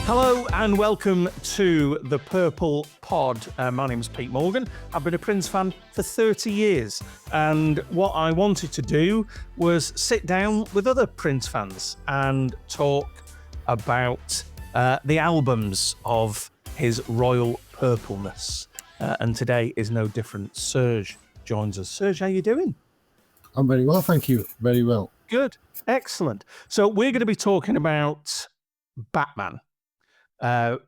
Hello and welcome to The Purple Pod. My name's Pete Morgan. I've been a Prince fan for 30 years, and what I wanted to do was sit down with other Prince fans and talk about the albums of his royal purpleness. And today is no different. Serj joins us. Serj, how you doing? I'm very well, thank you. Very well. Good. Excellent. So we're going to be talking about Batman.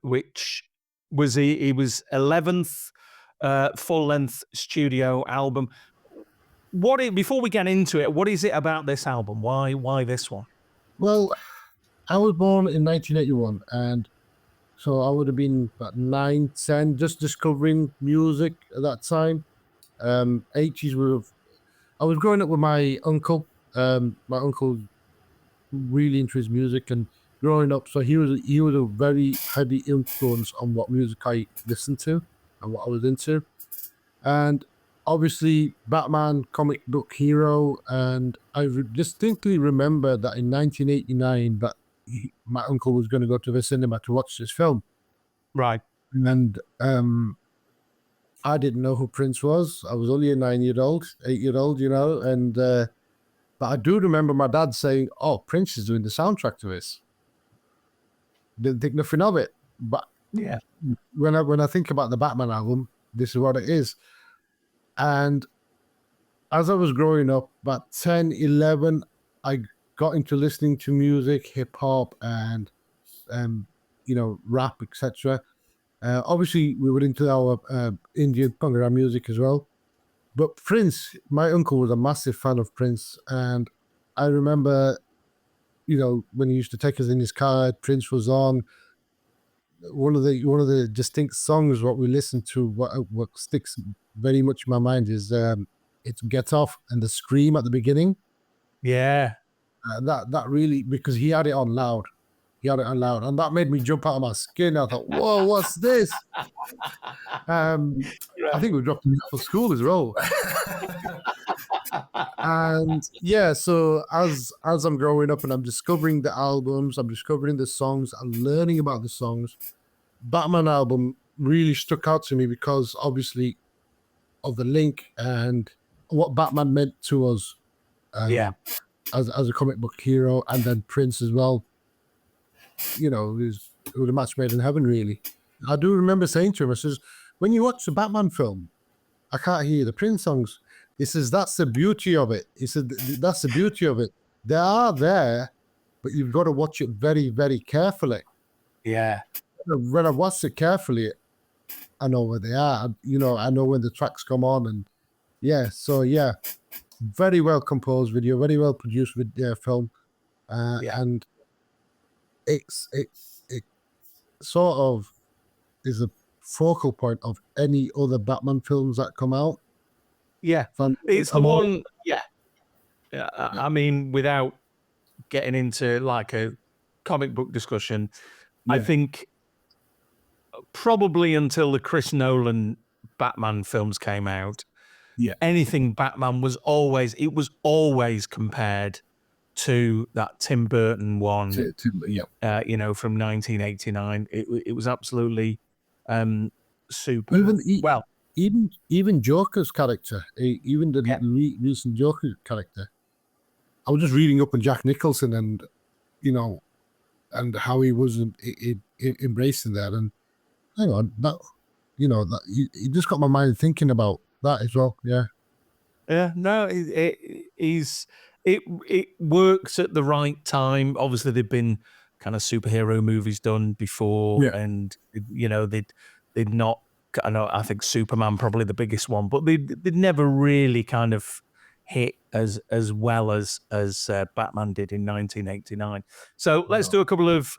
Which was he was 11th full-length studio album. Before we get into it, what is it about this album? Why this one? Well, I was born in 1981, and so I would have been about 9, 10, just discovering music at that time. 80s I was growing up with my uncle. My uncle really into his music, and growing up, so he was a very heavy influence on what music I listened to and what I was into. And obviously Batman, comic book hero, and I distinctly remember that in 1989 that my uncle was going to go to the cinema to watch this film. Right. And I didn't know who Prince was. I was only a 8-year-old, and but I do remember my dad saying, "Oh, Prince is doing the soundtrack to this." Didn't think nothing of it, but yeah, when I think about the Batman album, this is what it is. And as I was growing up, about 10, 11, I got into listening to music, hip hop, and rap, etc. Obviously, we were into our Indian Bhangra music as well. But Prince, my uncle was a massive fan of Prince, and I remember, when he used to take us in his car, Prince was on. One of the distinct songs what we listened to, what sticks very much in my mind is it's "Get Off" and the scream at the beginning. Yeah, that really, because he had it on loud. And that made me jump out of my skin. I thought, "Whoa, what's this?" I think we dropped him off for school as well. And yeah, so as I'm growing up and I'm discovering the albums, I'm discovering the songs, I'm learning about the songs, Batman album really stuck out to me because obviously of the link and what Batman meant to us. As a comic book hero, and then Prince as well. It was a match made in heaven, really. I do remember saying to him, I says, "When you watch the Batman film, I can't hear the Prince songs." He says, "That's the beauty of it." He said, "That's the beauty of it. They are there, but you've got to watch it very, very carefully." Yeah. When I watched it carefully, I know where they are. I know when the tracks come on, and very well composed video, very well produced film, and it sort of is a focal point of any other Batman films that come out. Yeah, it's the one. Yeah. I mean, without getting into like a comic book discussion, I think probably until the Chris Nolan Batman films came out, anything Batman was always compared to that Tim Burton one. From 1989. It was absolutely super. Even Joker's character, even the recent Joker character. I was just reading up on Jack Nicholson and how he wasn't embracing that, and hang on, that you just got my mind thinking about that as well. No, it works at the right time. Obviously, there've been kind of superhero movies done before, and they'd not. I think Superman probably the biggest one, but they'd never really kind of hit as well as Batman did in 1989. So let's do a couple of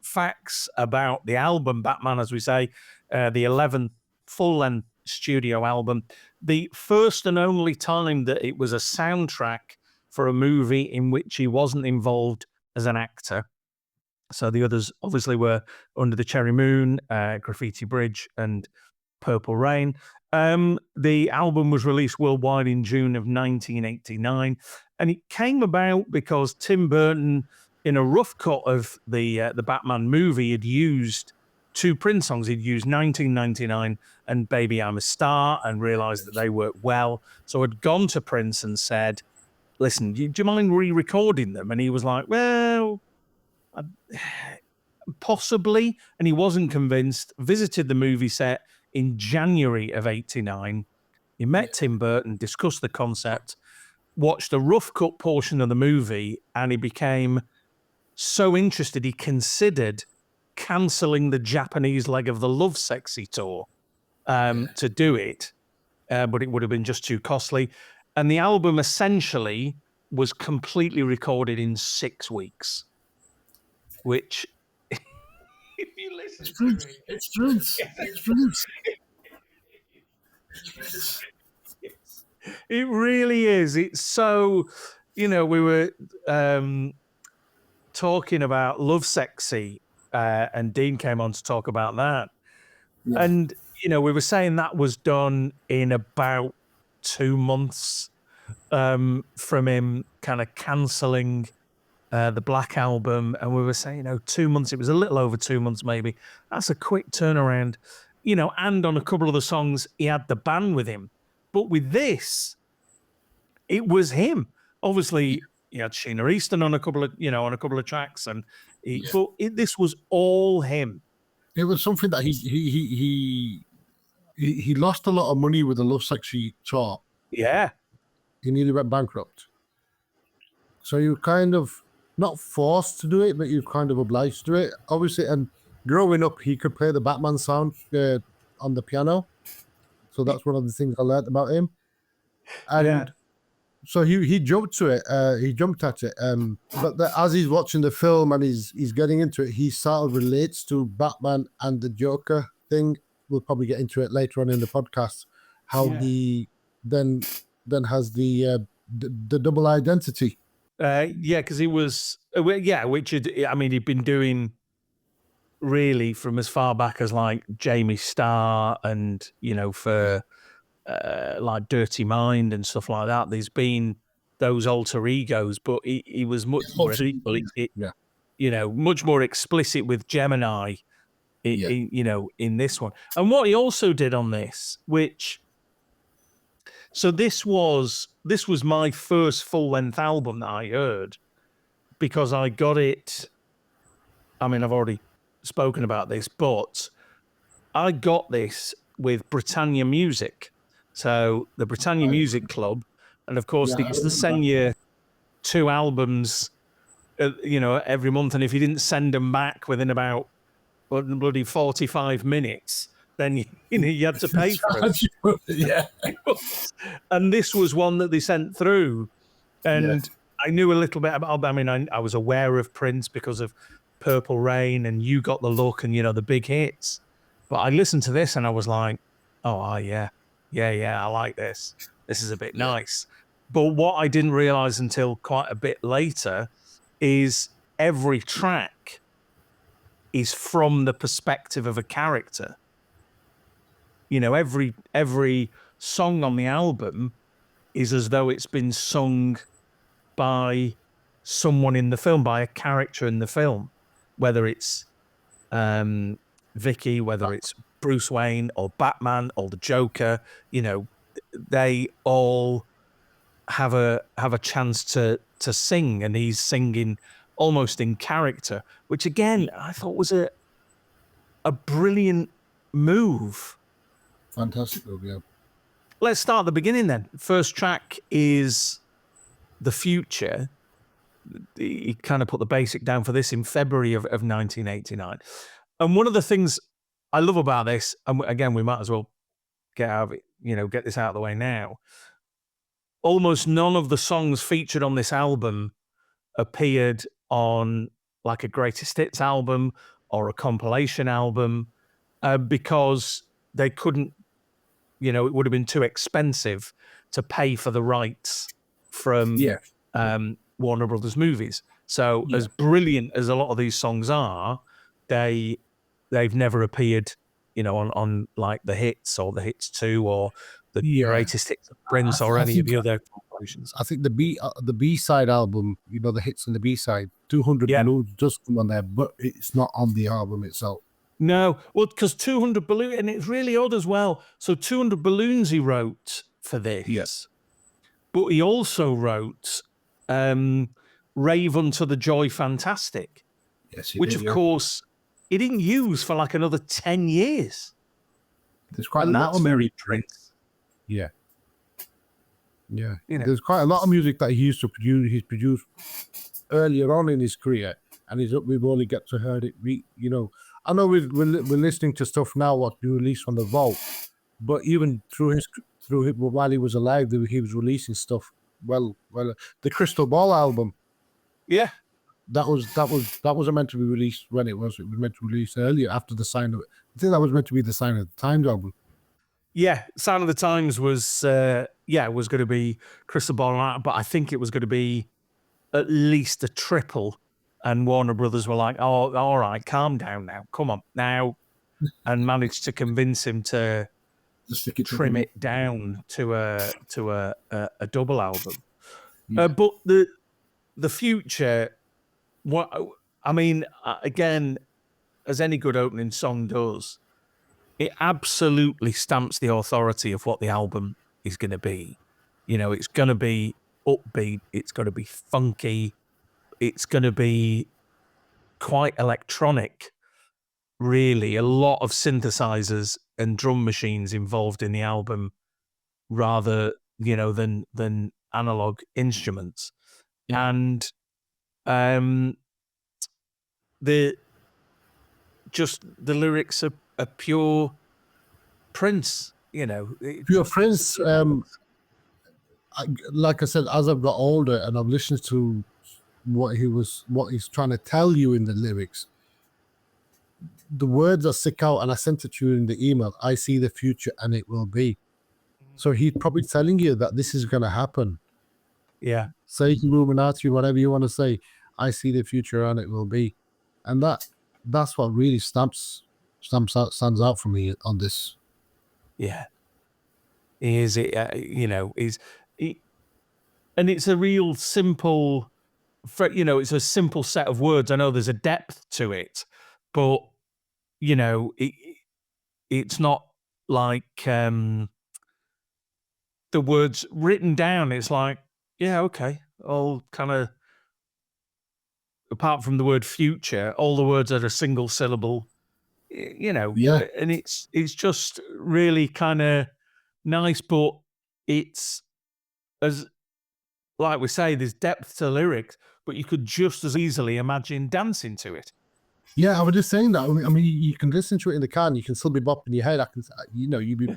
facts about the album Batman, as we say, the 11th full-length studio album, the first and only time that it was a soundtrack for a movie in which he wasn't involved as an actor. So the others obviously were Under the Cherry Moon, Graffiti Bridge, and Purple Rain. The album was released worldwide in June of 1989, and it came about because Tim Burton in a rough cut of the Batman movie, had used 2 Prince songs. He'd used 1999 and Baby I'm a Star, and realized that they worked well. So I'd gone to Prince and said, listen, do you mind re-recording them? And he was like, well, possibly. And he wasn't convinced. Visited the movie set in January of 89. He met Tim Burton, discussed the concept, watched a rough cut portion of the movie, and he became so interested he considered cancelling the Japanese leg of the Love Sexy tour to do it, but it would have been just too costly. And the album essentially was completely recorded in 6 weeks, which, if you listen to it, it's Prince. It's Prince. It really is. It's so, we were talking about Love Sexy, and Dean came on to talk about that. Yeah. And, we were saying that was done in about 2 months from him kind of cancelling the Black Album. And we were saying, 2 months, it was a little over 2 months maybe. That's a quick turnaround, and on a couple of the songs, he had the band with him. But with this, it was him. Obviously, he had Sheena Easton on a couple of tracks, and this was all him. It was something that he lost a lot of money with the Love Sexy tour. Yeah, he nearly went bankrupt. So you kind of not forced to do it, but you're kind of obliged to do it, obviously. And growing up, he could play the Batman sound on the piano. So that's one of the things I learned about him. And so he jumped to it. He jumped at it. But as he's watching the film and he's getting into it, he sort of relates to Batman and the Joker thing. We'll probably get into it later on in the podcast. How he then has the double identity. Because he was he'd been doing really from as far back as like Jamie Starr and for like Dirty Mind and stuff like that. There's been those alter egos, but he was much more much more explicit with Gemini in this one. And what he also did on this, this was my first full-length album that I heard, because I got it. I mean, I've already spoken about this, but I got this with Britannia Music. So the Britannia Music Club, and of course they used to send you 2 albums, every month, and if you didn't send them back within about bloody 45 minutes, then you had to pay for it. Yeah. And this was one that they sent through, and I knew a little bit about. I mean, I was aware of Prince because of Purple Rain and You Got the Look and the big hits. But I listened to this and I was like, yeah, I like this. This is a bit nice. But what I didn't realize until quite a bit later is every track is from the perspective of a character. Every song on the album is as though it's been sung by someone in the film, by a character in the film, whether it's Vicky, whether it's Bruce Wayne or Batman or the Joker. They all have a chance to sing, and he's singing almost in character, which again I thought was a brilliant move. Fantastic move, yeah. Let's start at the beginning then. First track is The Future. He kind of put the basic down for this in February of 1989. And one of the things I love about this, and again, we might as well get this out of the way now. Almost none of the songs featured on this album appeared on like a greatest hits album or a compilation album, because they couldn't, it would have been too expensive to pay for the rights from Warner Brothers movies. So as brilliant as a lot of these songs are, they've never appeared, on like the hits or the hits 2 or the greatest hits of Prince or any of the other versions. I think the B-side album, you know, the hits on the B-side, 200 Balloons does come on there, but it's not on the album itself. No, well, because 200 Balloons, and it's really odd as well. So 200 Balloons he wrote for this. Yes. But he also wrote Rave Unto the Joy Fantastic, yes, which, did, of course, he didn't use for like another 10 years. There's quite an Mary Prince. Yeah. Yeah. You know, there's quite a lot of music that he used to produce. He's produced earlier on in his career, and we've only got to heard it. You know, I know we're listening to stuff now what you released from the vault, but even through while he was alive, he was releasing stuff. Well, the Crystal Ball album. Yeah, that was meant to be released when it was meant to release earlier after the Sign of. I think that was meant to be the Sign of the Times album. Yeah, Sign of the Times was was going to be Crystal Ball, but I think it was going to be at least a triple. And Warner Brothers were like, "Oh, all right, calm down now, come on now," and managed to convince him to trim it down to a double album. Yeah. But the future, what I mean, again, as any good opening song does, it absolutely stamps the authority of what the album is going to be. You know, it's going to be upbeat, it's going to be funky, it's going to be quite electronic, really. A lot of synthesizers and drum machines involved in the album rather, you know, than analog instruments. Yeah. And the lyrics are pure Prince, you know. Pure Prince. Like I said, as I've got older and I've listened to what he's trying to tell you in the lyrics, the words that stick out, and I sent it to you in the email. I see the future and it will be. So he's probably telling you that this is going to happen. Yeah. Say Illuminati, whatever you want to say. I see the future and it will be. And that's what really stands out for me on this. Yeah. Is it, you know, and it's a real simple, you know, it's a simple set of words. I know there's a depth to it, but, you know, it's not like the words written down. It's like, yeah, okay, all kind of, apart from the word future, all the words are a single syllable, you know. Yeah. And it's just really kind of nice, but it's, as like we say, there's depth to lyrics, but you could just as easily imagine dancing to it. Yeah, I was just saying that. I mean, you can listen to it in the car and you can still be bopping your head. You know, you'd be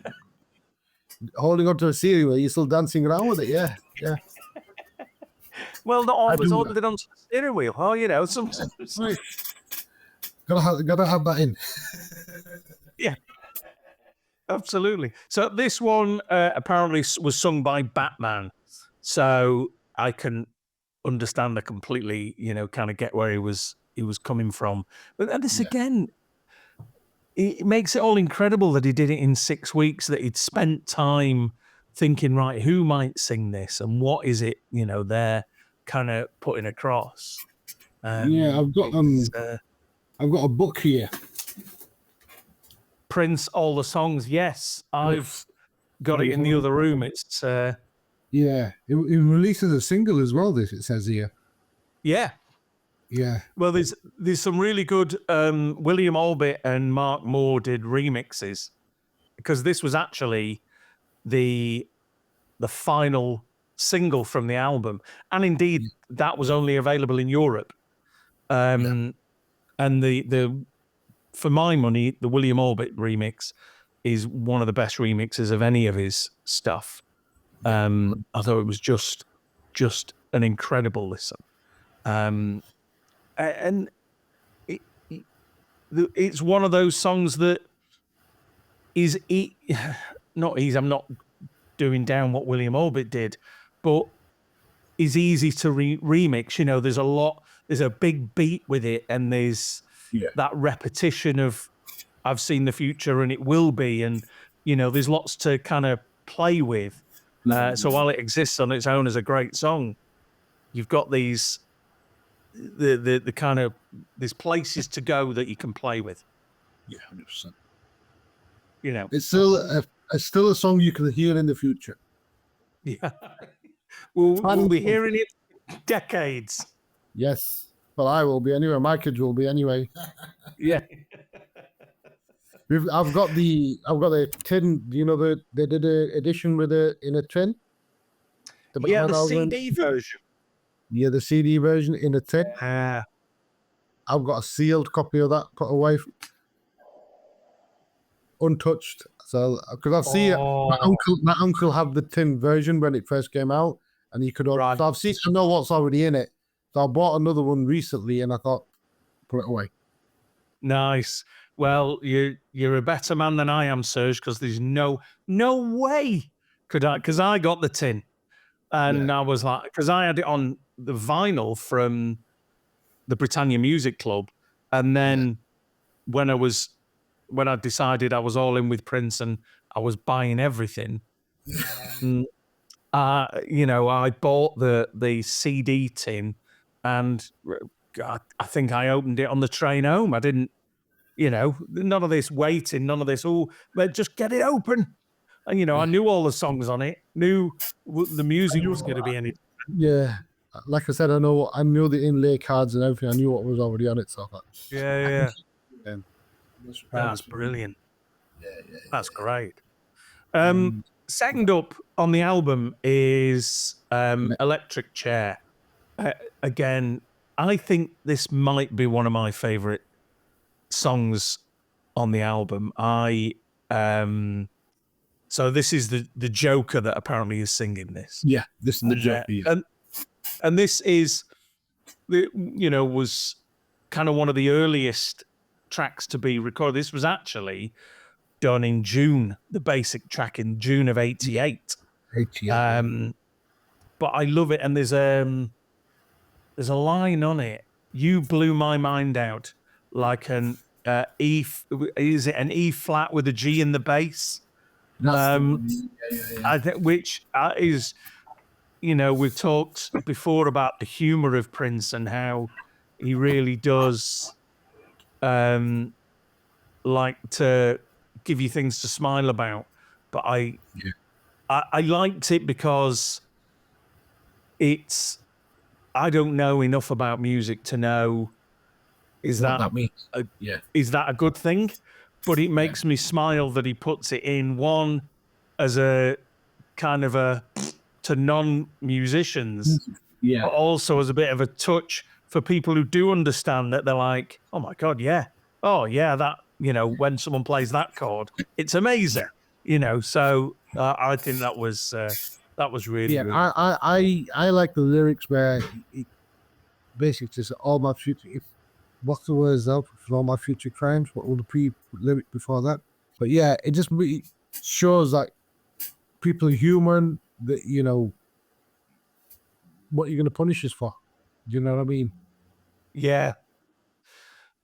holding onto a CD where you're still dancing around with it. Yeah, yeah. Well, not always holding onto the steering wheel. Oh, you know, sometimes. Right. Gotta have that in. Yeah, absolutely. So this one apparently was sung by Batman. So I can understand, I completely, you know, kind of get where he was coming from. But this again, it makes it all incredible that he did it in 6 weeks, that he'd spent time thinking, right, who might sing this and what is it, you know, they're kind of putting across. Yeah, I've got a book here. Prince, All the Songs. Yes, I've got it in the other room. It's yeah, it releases a single as well. This, it says here. Yeah. Yeah. Well, there's some really good William Orbit and Mark Moore did remixes, because this was actually the final single from the album, and indeed that was only available in Europe. And the for my money, the William Orbit remix is one of the best remixes of any of his stuff. I thought it was just an incredible listen. And it's one of those songs that is not easy. I'm not doing down what William Orbit did, but is easy to remix. You know, there's a big beat with it, and there's that repetition of I've seen the future and it will be, and you know, there's lots to kind of play with. So while it exists on its own as a great song, you've got these the kind of there's places to go that you can play with. Yeah, 100%. You know, it's still a song you can hear in the future. Yeah, we'll be hearing it decades. Yes, well, I will be anyway. My kids will be anyway. Yeah. I've got the tin. You know, they did an edition with it in a tin. The CD version. Yeah, the CD version in a tin. I've got a sealed copy of that put away, untouched. So, because I've seen my uncle had the tin version when it first came out, and you could. So I've seen. I know what's already in it. So I bought another one recently, and I thought, put it away. Nice. Well, you're a better man than I am, Serj, because there's no way could I, because I got the tin, and I was like, because I had it on the vinyl from the Britannia Music Club, and then when I decided I was all in with Prince and I was buying everything, you know, I bought the CD tin, and God, I think I opened it on the train home. I didn't. You know, none of this waiting, none of this, but just get it open. And, you know, I knew all the songs on it, knew the music was going to be in it. Yeah. Like I said, I knew the inlay cards and everything. I knew what was already on it. So That's brilliant. That's great. Second up on the album is Electric Chair. Again, I think this might be one of my favorite songs on the album. So this is the Joker that apparently is singing this. Yeah, this is the Joker. And this is, you know, was kind of one of the earliest tracks to be recorded. This was actually done in June, the basic track in June of '88. But I love it, and there's a line on it. You blew my mind out, like an is it an E flat with a G in the bass? I think, which is, you know, we've talked before about the humor of Prince and how he really does like to give you things to smile about. But I liked it because I don't know enough about music to know is that a good thing? But it makes me smile that he puts it in, one as a kind of a to non-musicians, but also as a bit of a touch for people who do understand that. They're like, oh my God, that, you know, when someone plays that chord, it's amazing, you know. So I think that was really good. I like the lyrics where it basically just all my future. What's the words out for all my future crimes? What were the lyric before that? But yeah, it just really shows that people are human. That, you know, what you're going to punish us for. Do you know what I mean? Yeah.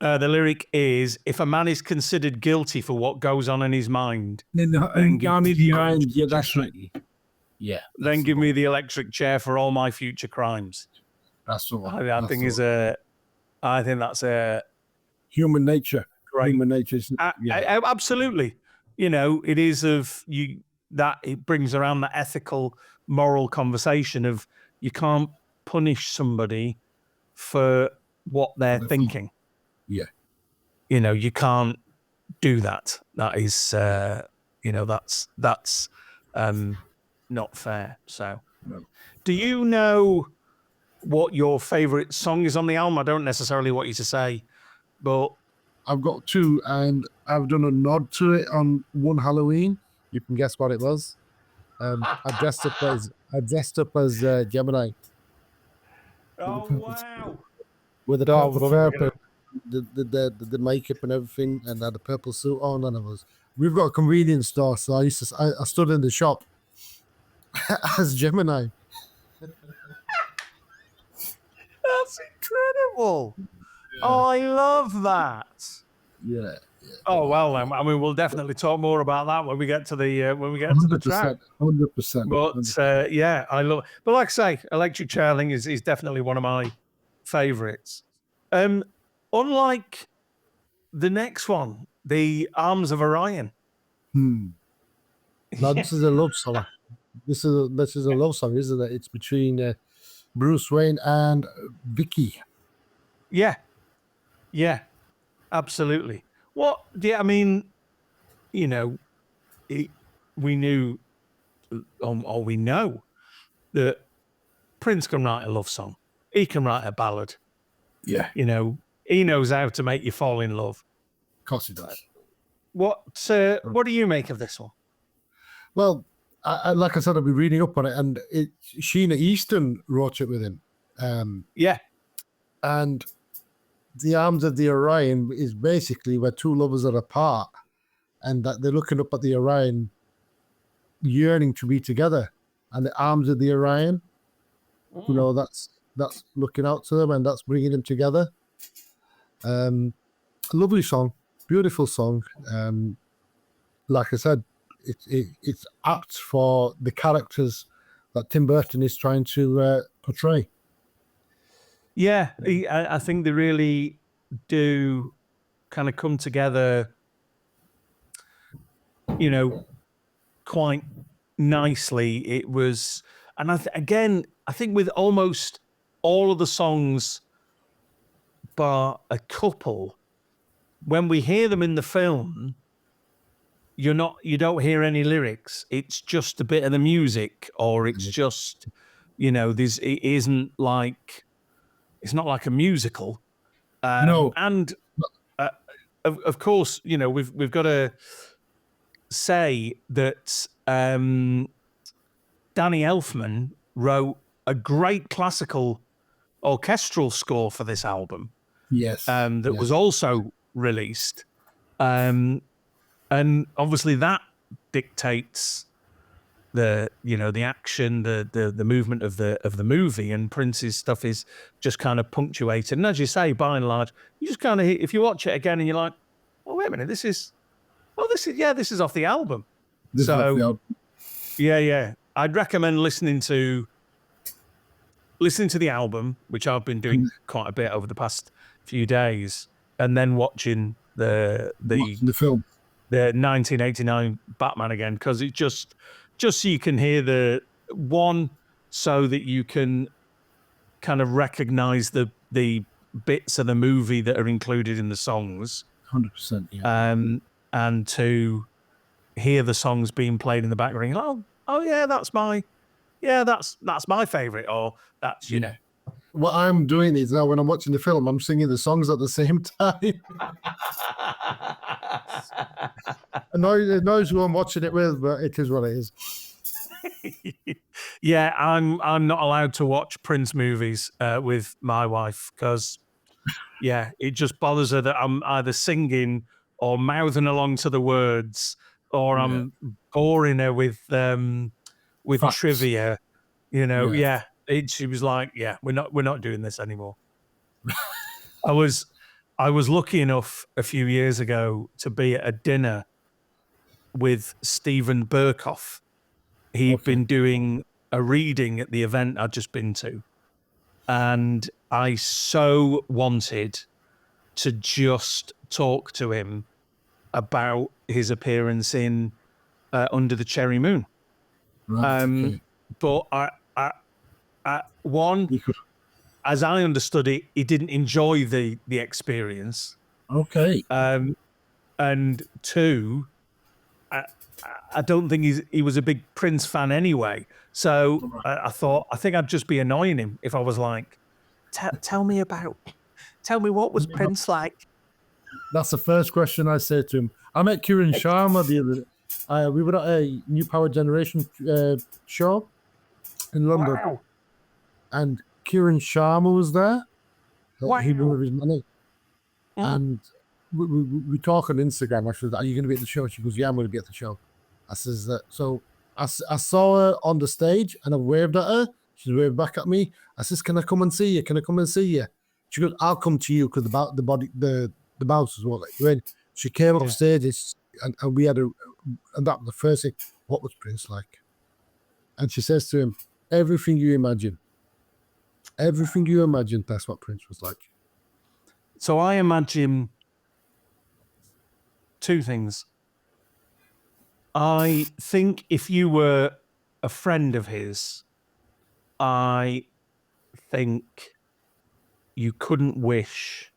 The lyric is, if a man is considered guilty for what goes on in his mind, then give me the electric chair for all my future crimes. That's the one. I think that's a human nature. Great. Human nature. Absolutely. You know, it is that it brings around the ethical, moral conversation of you can't punish somebody for what they're thinking. Yeah. You know, you can't do that. That is, you know, that's not fair. So, do you know what your favorite song is on the album? I don't necessarily want you to say, but I've got two, and I've done a nod to it on one Halloween. You can guess what it was. I dressed up as Gemini. Oh wow! With the the makeup and everything, and had a purple suit on, and we've got a convenience store, so I stood in the shop as Gemini. That's incredible. Yeah. Oh, I love that. Yeah. Oh well, I mean, we'll definitely talk more about that when we get to the track. 100%. But yeah, I love. But like I say, Electric Chairling is definitely one of my favorites. Unlike the next one, the Arms of Orion. Now this is a love song. This is a love song, isn't it? It's between Bruce Wayne and Vicky. Yeah, absolutely. What? Yeah, I mean, you know, we knew, or we know that Prince can write a love song. He can write a ballad. Yeah, He knows how to make you fall in love. of course he does. What do you make of this one? Well, like I said, I've been reading up on it, and Sheena Easton wrote it with him. Yeah. And the Arms of the Orion is basically where two lovers are apart, and that they're looking up at the Orion, yearning to be together. And the Arms of the Orion, that's looking out to them, and that's bringing them together. A lovely song, beautiful song. Like I said, it's apt for the characters that Tim Burton is trying to portray. Yeah, I think they really do kind of come together, quite nicely. It was, and I think with almost all of the songs, bar a couple, when we hear them in the film, you don't hear any lyrics. It's just a bit of the music, or it's just, it's not like a musical. No. And of course, we've got to say that Danny Elfman wrote a great classical orchestral score for this album. Yes. That was also released. And obviously that dictates the action, the movement of the movie, and Prince's stuff is just kind of punctuated. And as you say, by and large, you just kind of, if you watch it again and you're like, oh wait a minute, this is off the album. Yeah. I'd recommend listening to the album, which I've been doing quite a bit over the past few days, and then watching the film, the 1989 Batman again, because it just so you can hear the one, so that you can kind of recognize the bits of the movie that are included in the songs. 100%. Yeah. And to hear the songs being played in the background, oh yeah, that's my favorite, or that's What I'm doing is now when I'm watching the film, I'm singing the songs at the same time. It knows who I'm watching it with, but it is what it is. Yeah, I'm not allowed to watch Prince movies with my wife, because it just bothers her that I'm either singing or mouthing along to the words, or I'm boring her with Facts. trivia. She was like, we're not doing this anymore. I was lucky enough a few years ago to be at a dinner with Stephen Burkoff. He'd been doing a reading at the event I'd just been to, and I so wanted to just talk to him about his appearance in Under the Cherry Moon. Right, but as I understood it, he didn't enjoy the experience. Okay. And two, I don't think he was a big Prince fan anyway. So I thought, I think I'd just be annoying him if I was like, tell me what was Prince like? That's the first question I say to him. I met Kieran Sharma the other day. We were at a New Power Generation show in London. Wow. And Kieran Sharma was there. Wow. He was with his money. And we talk on Instagram. I said, are you going to be at the show? She goes, yeah, I'm going to be at the show. I says, so I saw her on the stage and I waved at her. She waved back at me. I says, can I come and see you? Can I come and see you? She goes, I'll come to you, because the bouncers won't let you in. She came off stage and we had and that was the first thing. What was Prince like? And she says to him, everything you imagine. Everything you imagine, that's what Prince was like. So I imagine two things. I think if you were a friend of his, I think you couldn't wish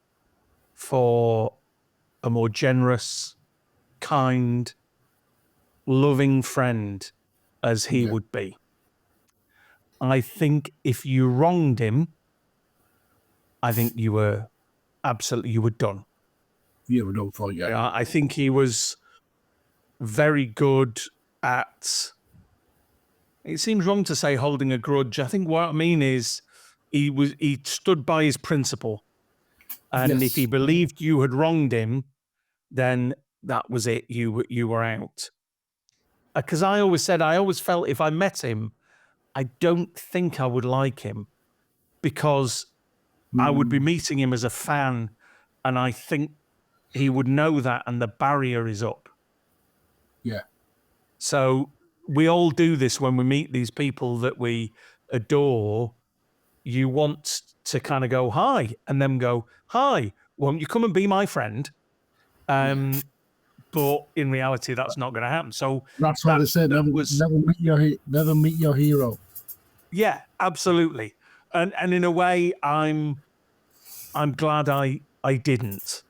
for a more generous, kind, loving friend as he would be. I think if you wronged him, I think you were done. You were done for, yeah. I think he was very good at, it seems wrong to say holding a grudge. I think what I mean is he stood by his principle. And if he believed you had wronged him, then that was it. You were out. Because I always felt if I met him, I don't think I would like him because I would be meeting him as a fan, and I think he would know that, and the barrier is up. Yeah. So we all do this when we meet these people that we adore. You want to kind of go hi, and them go hi. Won't you come and be my friend? But in reality, that's not going to happen. So that's why they said never meet your hero. Yeah, absolutely. And in a way, I'm glad I didn't.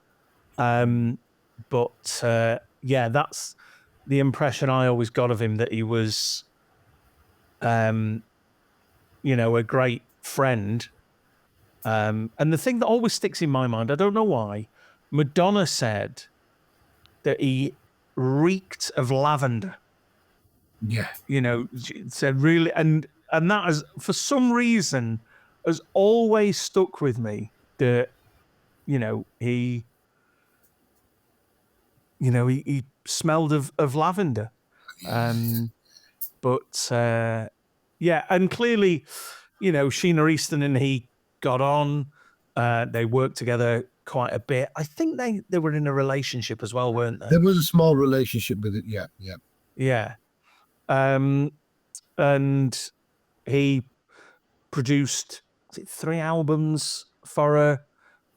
But yeah, that's the impression I always got of him, that he was, a great friend. And the thing that always sticks in my mind, I don't know why, Madonna said that he reeked of lavender. Yeah. She said really, and that has, for some reason, has always stuck with me, that, he smelled of lavender. But yeah, and clearly, Sheena Easton and he got on. They worked together quite a bit. I think they were in a relationship as well, weren't they? There was a small relationship with it, yeah. Yeah. And he produced 3 albums for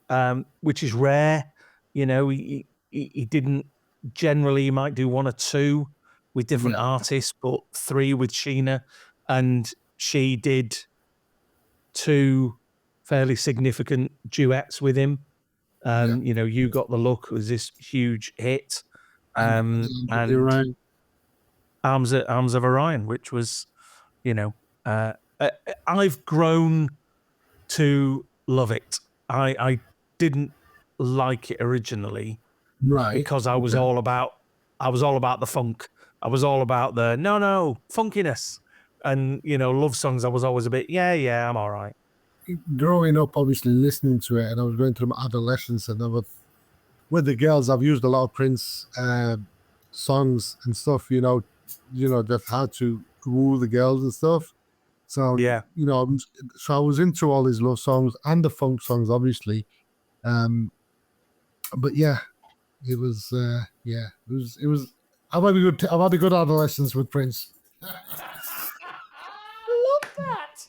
her, which is rare. He didn't generally. He might do 1 or 2 with different artists, but 3 with Sheena, and she did 2 fairly significant duets with him. You Got the Look was this huge hit, and Arms of Orion, which was, I've grown to love it. I didn't like it originally, because I was all about the funk. I was all about the no funkiness, and love songs. I was always a bit yeah I'm all right. Growing up, obviously listening to it, and I was going through my adolescence, and with the girls, I've used a lot of Prince songs and stuff. That's how to woo the girls and stuff. So yeah, so I was into all his love songs and the funk songs, obviously. But yeah, it was it was. I've had a good adolescence with Prince. I love that.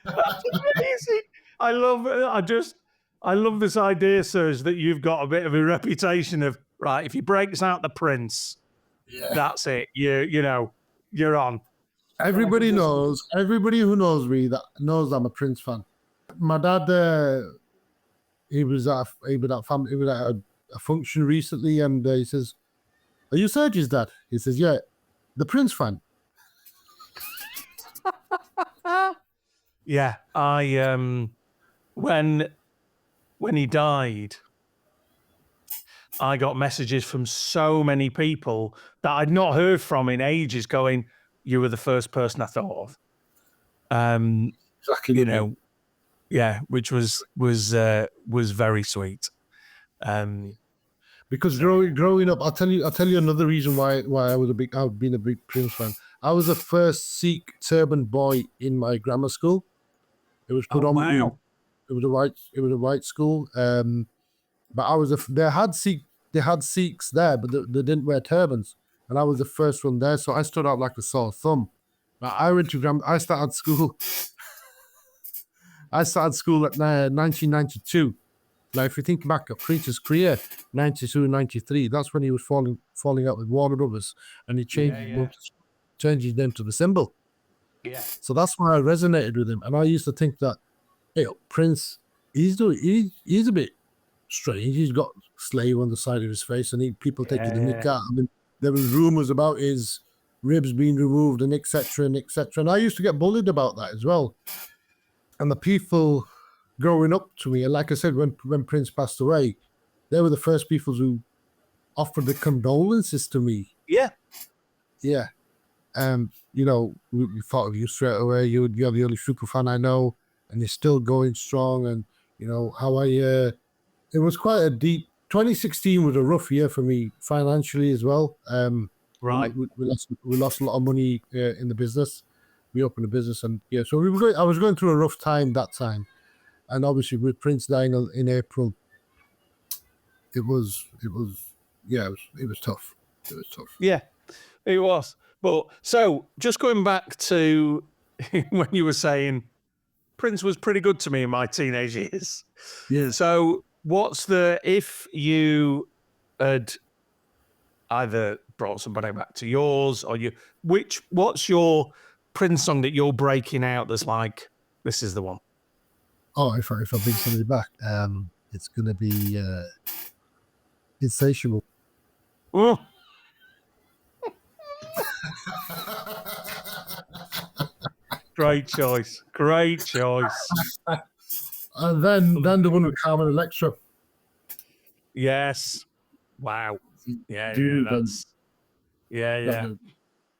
That's amazing. I love this idea, Serj, that you've got a bit of a reputation of, right, if he breaks out the Prince, that's it. You're on. Everybody knows. Everybody who knows me that knows I'm a Prince fan. My dad, he was at a function recently, and he says, "Are you Serj's dad?" He says, "Yeah, the Prince fan." Yeah, I when he died, I got messages from so many people that I'd not heard from in ages, going, "You were the first person I thought of." Exactly. Yeah, which was very sweet. Because growing up, I'll tell you another reason why I've been a big Prince fan. I was the first Sikh turban boy in my grammar school. It was predominantly, it was a white school. but they had Sikhs there, but they didn't wear turbans, and I was the first one there, so I stood out like a sore thumb. But I started school. I started school at 1992. Now, if you think back at Prince's career, 92 and 93, that's when he was falling out with Warner Brothers, and he changed his name to The Symbol. Yeah. So that's why I resonated with him. And I used to think that, hey, Prince, he's a bit strange. He's got slave on the side of his face, and people taking the nick out. I mean, there was rumors about his ribs being removed and etc. and etc. And I used to get bullied about that as well. And the people growing up to me, and like I said, when Prince passed away, they were the first people who offered the condolences to me. Yeah. Yeah. You know, we thought of you straight away. You're the only super fan I know, and you're still going strong. And you know how it was quite a deep. 2016 was a rough year for me financially as well. Right. We lost a lot of money in the business. We opened a business, and yeah, so I was going through a rough time that time, and obviously with Prince dying in April, it was tough. It was tough. Yeah, it was. But so just going back to when you were saying Prince was pretty good to me in my teenage years. Yeah. So if you had either brought somebody back to yours or what's your Prince song that you're breaking out that's like, this is the one? Oh, if I bring somebody back, it's going to be Insatiable. Oh. Great choice. And then the one with Carmen Electra. Yes. Wow. Yeah. Dude, yeah.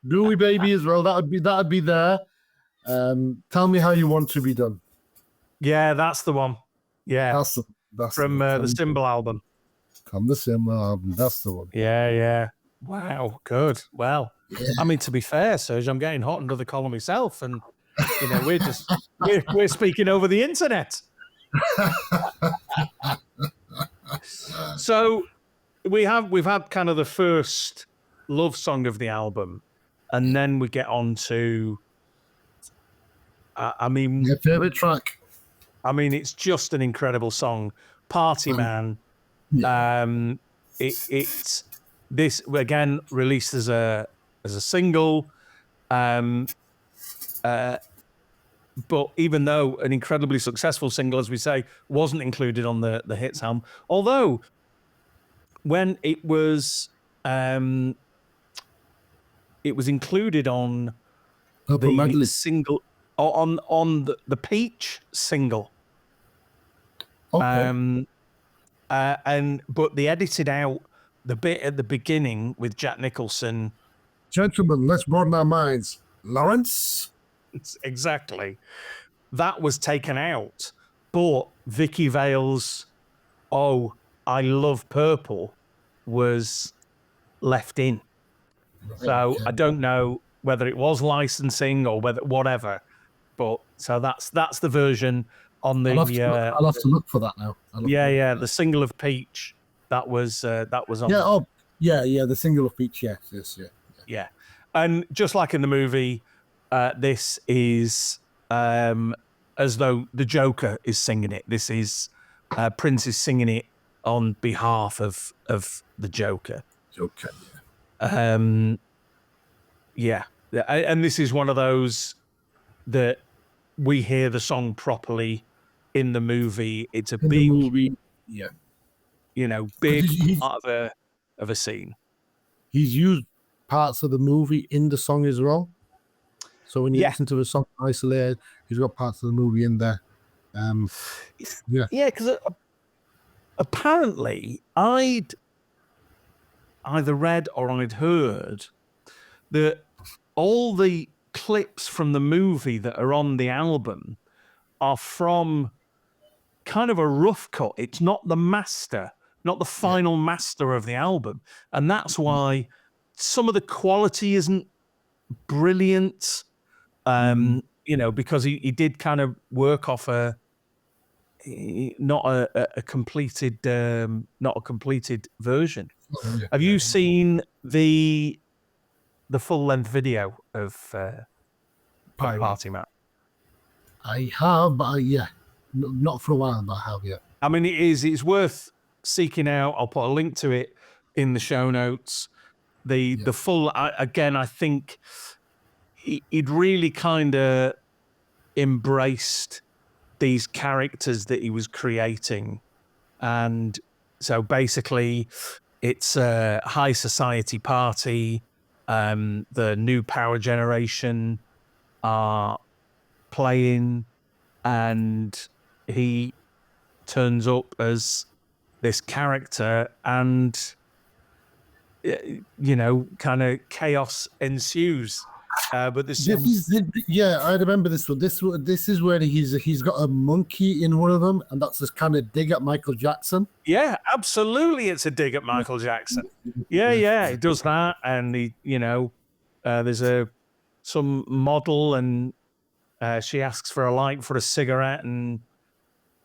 Gooey Baby as well. That'd be there. Tell Me How You Want to Be Done. Yeah, that's the one. Yeah. That's from the Symbol album. From the Symbol album. That's the one. Yeah. Wow. Good. Well, yeah. I mean, to be fair, Serj, I'm getting hot under the collar myself, and you know, we're speaking over the internet. So we've had kind of the first love song of the album, and then we get on to I mean, your favorite track. I mean, it's just an incredible song, Party Man. Yeah. It's this again released as a single, but even though an incredibly successful single, as we say, wasn't included on the hits album, although when it was included on the single on the Peach single. Okay. But they edited out the bit at the beginning with Jack Nicholson. Gentlemen, let's broaden our minds. Lawrence? Exactly. That was taken out. But Vicky Vale's Oh, I Love Purple was left in. Right, so yeah. I don't know whether it was licensing or whatever. But so that's the version on the. I'll have to look for that now. The single of Peach that was on. Yeah. The single of Peach. Yeah. And just like in the movie, this is as though the Joker is singing it. This is Prince is singing it on behalf of the Joker. Yeah. And this is one of those that we hear the song properly in the movie. It's a big movie. Yeah. You know, big part of a scene. He's used parts of the movie in the song as well. So when you listen to the song isolated, he's got parts of the movie in there. Yeah, because apparently I'd either read or I'd heard that all the clips from the movie that are on the album are from kind of a rough cut. It's not the master, not the final master of the album. And that's why some of the quality isn't brilliant, you know, because he did kind of work off not a completed version. Oh, Have you seen the full length video of Party Man? I have, but not for a while, but I have, yeah. I mean, it's worth seeking out. I'll put a link to it in the show notes. The full, again, I think he'd really kind of embraced these characters that he was creating. And so basically it's a high society party. The new power generation are playing, and he turns up as this character, and kind of chaos ensues. But this I remember this one. This is where he's got a monkey in one of them, and that's this kind of dig at Michael Jackson. Yeah, absolutely, it's a dig at Michael Jackson. Yeah, he does that, and there's some model, and she asks for a light for a cigarette, and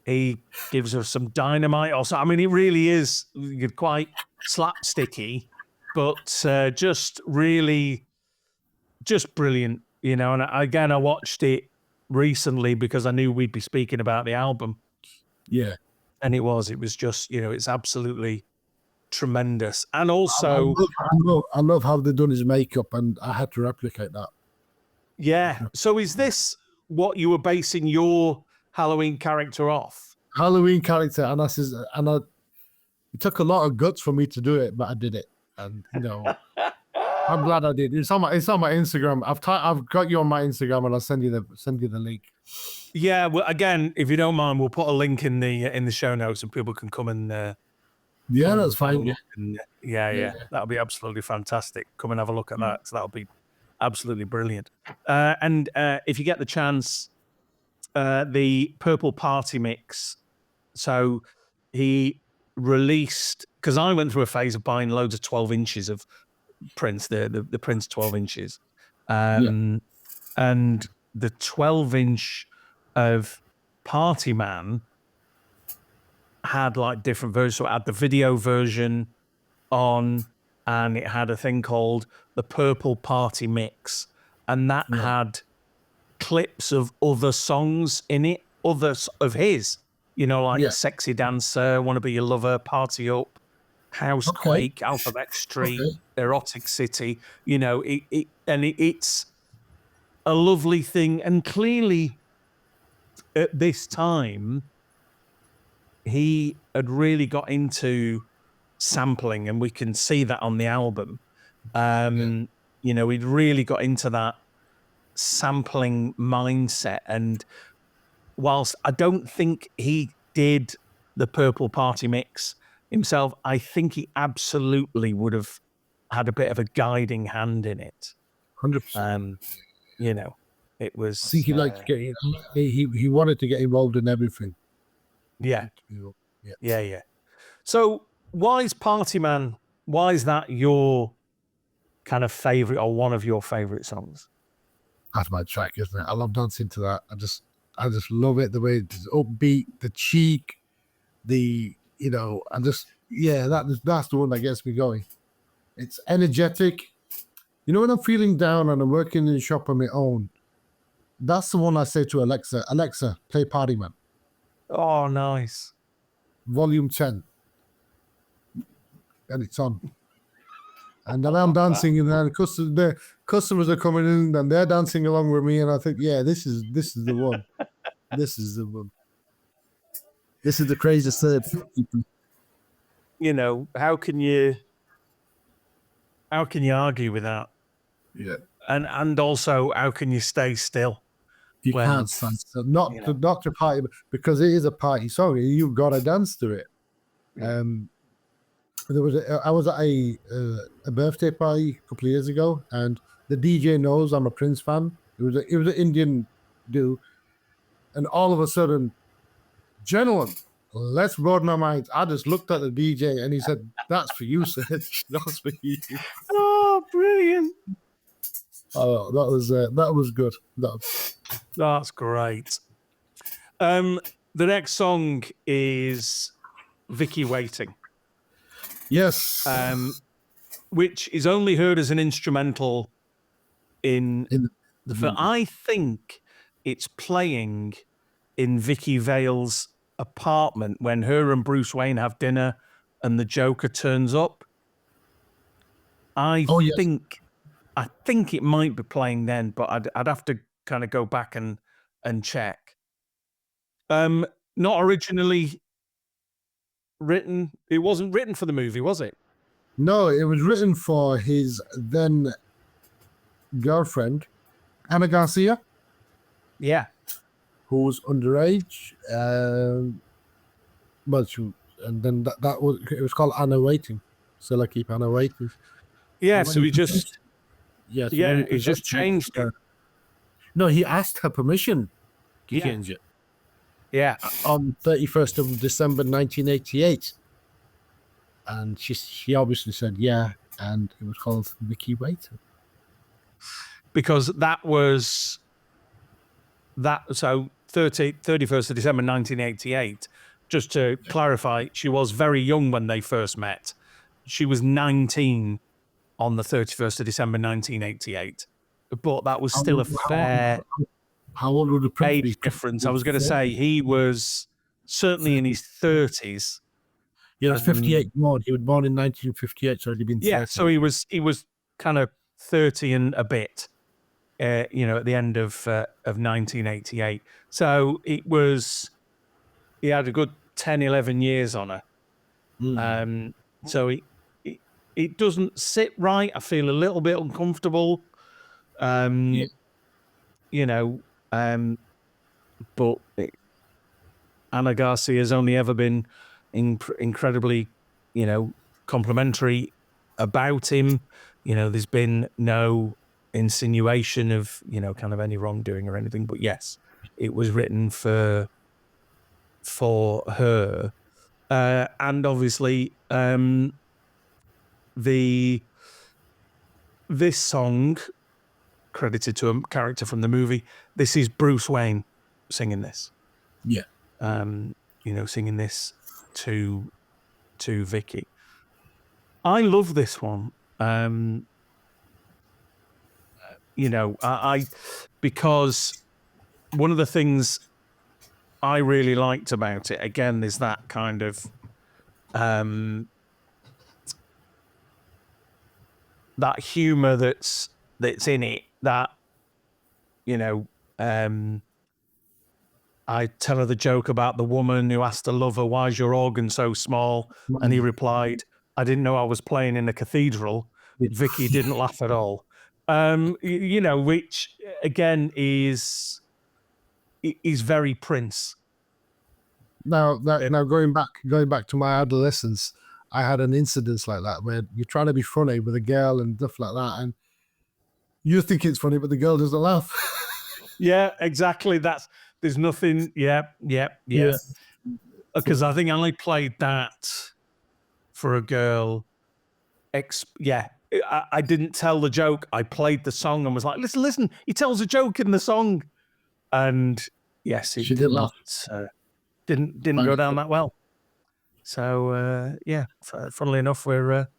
he gives her some dynamite. Also, I mean, it really is quite slapsticky, but just really, just brilliant, And again, I watched it recently because I knew we'd be speaking about the album. Yeah, and it was just, it's absolutely tremendous. And also, I love how they've done his makeup, and I had to replicate that. Yeah. So is this what you were basing your Halloween character off? Halloween character, and it took a lot of guts for me to do it, but I did it, and I'm glad I did. It's on my Instagram. I've got you on my Instagram, and I'll send you the link. Yeah. Well, again, if you don't mind, we'll put a link in the show notes, and people can come and. That's fine. Yeah. That'll be absolutely fantastic. Come and have a look at that. So that'll be absolutely brilliant. And if you get the chance, the Purple Party Mix. So he released, because I went through a phase of buying loads of 12 inches of Prince, the Prince 12 inches. And the 12-inch of Party Man had like different versions. So it had the video version on, and it had a thing called the Purple Party Mix. And that had clips of other songs in it, others of his, like Sexy Dancer, Wanna Be Your Lover, Party Up, Housequake, Alphabet Street, Erotic City. It's a lovely thing. And clearly at this time, he had really got into sampling, and we can see that on the album. He'd really got into that sampling mindset. And whilst I don't think he did the Purple Party Mix himself, I think he absolutely would have had a bit of a guiding hand in it. 100%. It was. I think he liked to get. He wanted to get involved in everything. Yeah. So why is Party Man? Why is that your kind of favorite, or one of your favorite songs? That's my track, isn't it? I love dancing to that. I just love it, the way it's upbeat, the cheek, that's the one that gets me going. It's energetic. When I'm feeling down and I'm working in the shop on my own, that's the one I say to Alexa, play Party Man. Oh, nice. Volume 10. And it's on. And then I'm dancing, and then the customers are coming in, and they're dancing along with me, and I think, this is the one. This is the one. This is the craziest thing. How can you argue with that? Yeah. And also, how can you stay still? You can't stand still. Not to party, because it is a party song. You've got to dance to it. I was at a birthday party a couple of years ago, and the DJ knows I'm a Prince fan. It was an Indian dude, and all of a sudden, gentlemen, let's broaden our minds. I just looked at the DJ, and he said, "That's for you, sir. That's for you." Oh, brilliant! Oh, that was good. That's great. the next song is Vicky Waiting. Yes. Which is only heard as an instrumental in the film. I think it's playing in Vicky Vale's apartment when her and Bruce Wayne have dinner and the Joker turns up. I think it might be playing then, but I'd have to kind of go back and check. Not originally written. It wasn't written for the movie, was it? No, it was written for his then girlfriend, Anna Garcia. Yeah. Who was underage. And then that was, it was called Anna Waiting. So I keep Anna waiting. Yeah, so he just... Yes, he just changed it. No, he asked her permission to change it. Yeah. On 31st of December 1988. And she obviously said yeah, and it was called Vicky Waiting. Because that was... So 31st of December 1988, just to clarify, she was very young when they first met. She was 19 on the 31st of December 1988. But that was still a fair how old would the prince age difference. I was going to say he was certainly in his 30s. Yeah, that's 58 born. He was born in 1958, so he'd been 30. Yeah, so he was kind of 30 and a bit. At the end of 1988. So he had a good 10, 11 years on her. So it doesn't sit right. I feel a little bit uncomfortable. But Anna Garcia has only ever been incredibly, complimentary about him. There's been no insinuation of kind of any wrongdoing or anything, but yes, it was written for her, and obviously this song credited to a character from the movie. This is Bruce Wayne singing this. Singing this to Vicky. I love this one. Because one of the things I really liked about it, again, is that kind of that humor that's in it. That I tell her the joke about the woman who asked the lover, "Why's your organ so small?" And he replied, "I didn't know I was playing in a cathedral." Vicky didn't laugh at all. Which again is very Prince. Now going back to my adolescence, I had an incident like that where you're trying to be funny with a girl and stuff like that, and you think it's funny, but the girl doesn't laugh. Yeah, exactly. There's nothing. Yeah. Because I think I only played that for a girl. I didn't tell the joke. I played the song and was like, listen, he tells a joke in the song. And yes, it did not, didn't go down that well. So, funnily enough, we're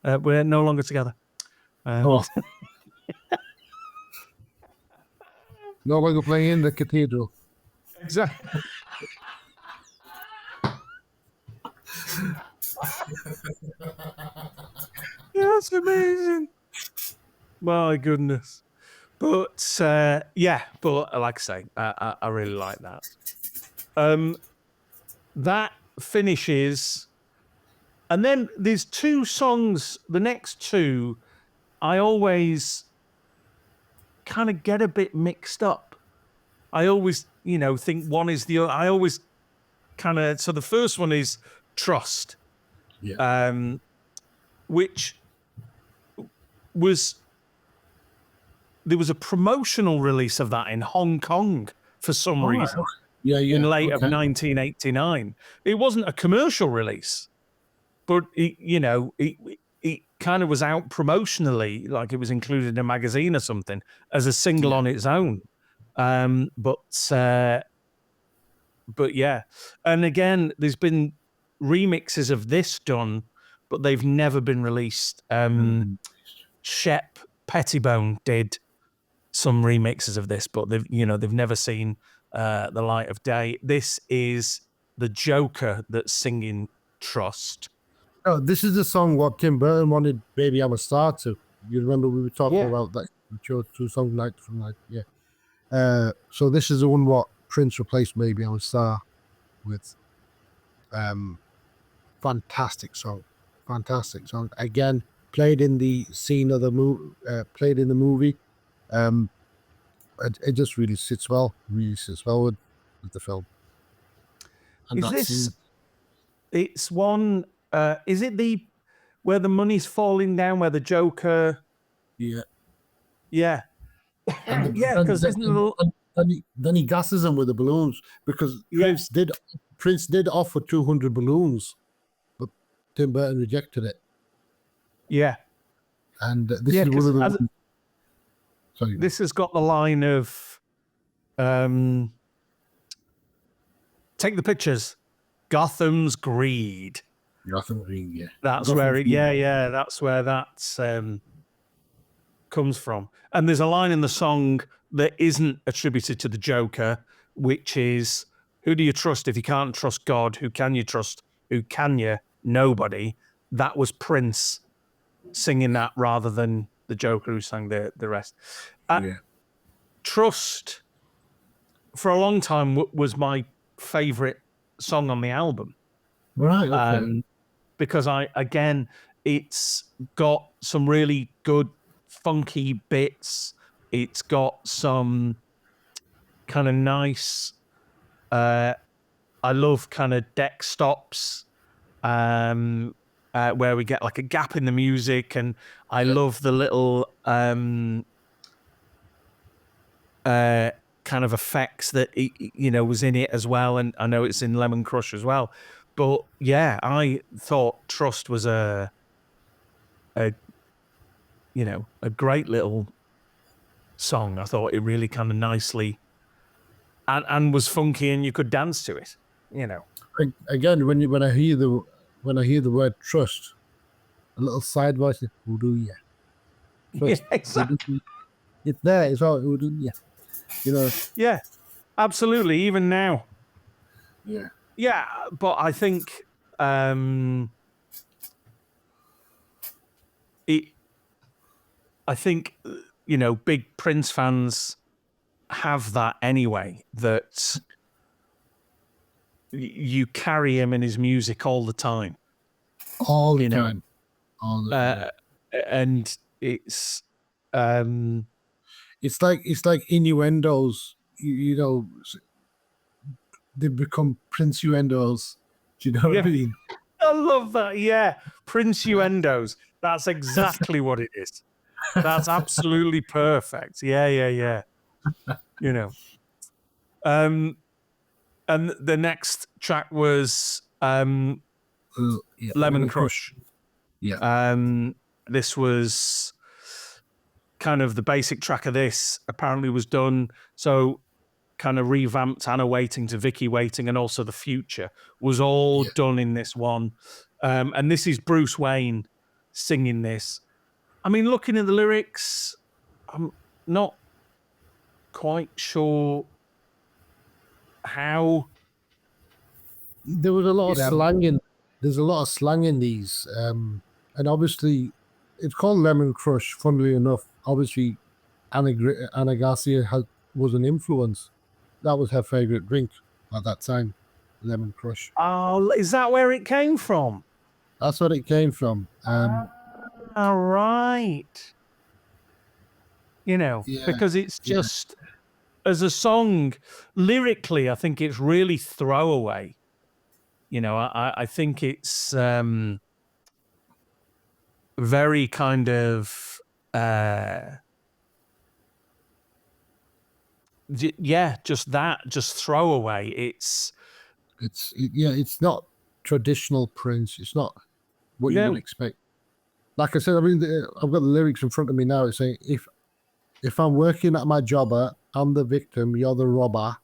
no longer together. No longer playing in the cathedral. Exactly. That's amazing. My goodness. But but like I say, I really like that. That finishes, and then there's two songs. The next two, I always kind of get a bit mixed up. I always, think one is the other. I always kind of, so the first one is Trust, which there was a promotional release of that in Hong Kong for some reason. In late of 1989. It wasn't a commercial release, but it kind of was out promotionally, like it was included in a magazine or something as a single on its own. But but yeah, and again, there's been remixes of this done, but they've never been released. Shep Pettibone did some remixes of this, but they've never seen the light of day. This is the Joker that's singing Trust. Oh, this is the song what Tim Burton wanted Baby I'm a Star to. You remember we were talking about that? We chose two songs from yeah. So this is the one what Prince replaced Baby I'm a Star with. Fantastic song. Again, played in the scene of the movie. Played in the movie. It just really sits well. With the film. And Is this? It's one. Is it where the money's falling down, where the Joker? Yeah. Yeah. Yeah, because then he gasses them with the balloons because Prince did offer 200 balloons, but Tim Burton rejected it. Yeah. And this is one of the. Sorry. This has got the line of, take the pictures. Gotham's greed. Gotham Greed, yeah. That's where it. Yeah. That's where that's comes from. And there's a line in the song that isn't attributed to the Joker, which is, "Who do you trust if you can't trust God? Who can you trust? Who can you? Nobody." That was Prince singing that rather than the Joker who sang the rest. Trust, for a long time, was my favorite song on the album. Right, okay. Because it's got some really good funky bits. It's got some kind of nice, I love kind of deck stops, where we get like a gap in the music, and I love the little kind of effects that was in it as well, and I know it's in Lemon Crush as well. But yeah, I thought Trust was a great little song. I thought it really kind of nicely and was funky, and you could dance to it. Again, when I hear the word trust, a little side voice, who do you? Yeah, exactly. It's there. It's all who do you? Yeah, absolutely. Even now. Yeah. Yeah, but I think big Prince fans have that anyway, that you carry him in his music all the time. All the time. And it's like innuendos, they become Prince-uendos. Do you know what I mean? I love that. Yeah, Prince-uendos. That's exactly what it is. That's absolutely perfect. Yeah. And the next track was Lemon Crush. Yeah. This was kind of the basic track of this. Apparently was done so. Kind of revamped Anna Waiting to Vicky Waiting, and also The Future was all done in this one. And this is Bruce Wayne singing this. I mean, looking at the lyrics, I'm not quite sure how. There was a lot of slang in. There's a lot of slang in these, and obviously, it's called Lemon Crush. Funnily enough, obviously, Anna Garcia was an influence. That was her favorite drink at that time, Lemon Crush. Oh, is that where it came from? That's where it came from. All right. Because it's just, as a song, lyrically, I think it's really throwaway. I think it's very kind of just throwaway. It's not traditional Prince. It's not what you would expect. Like I said, I mean, I've got the lyrics in front of me now. It's saying, if I'm working at my jobber, I'm the victim, you're the robber.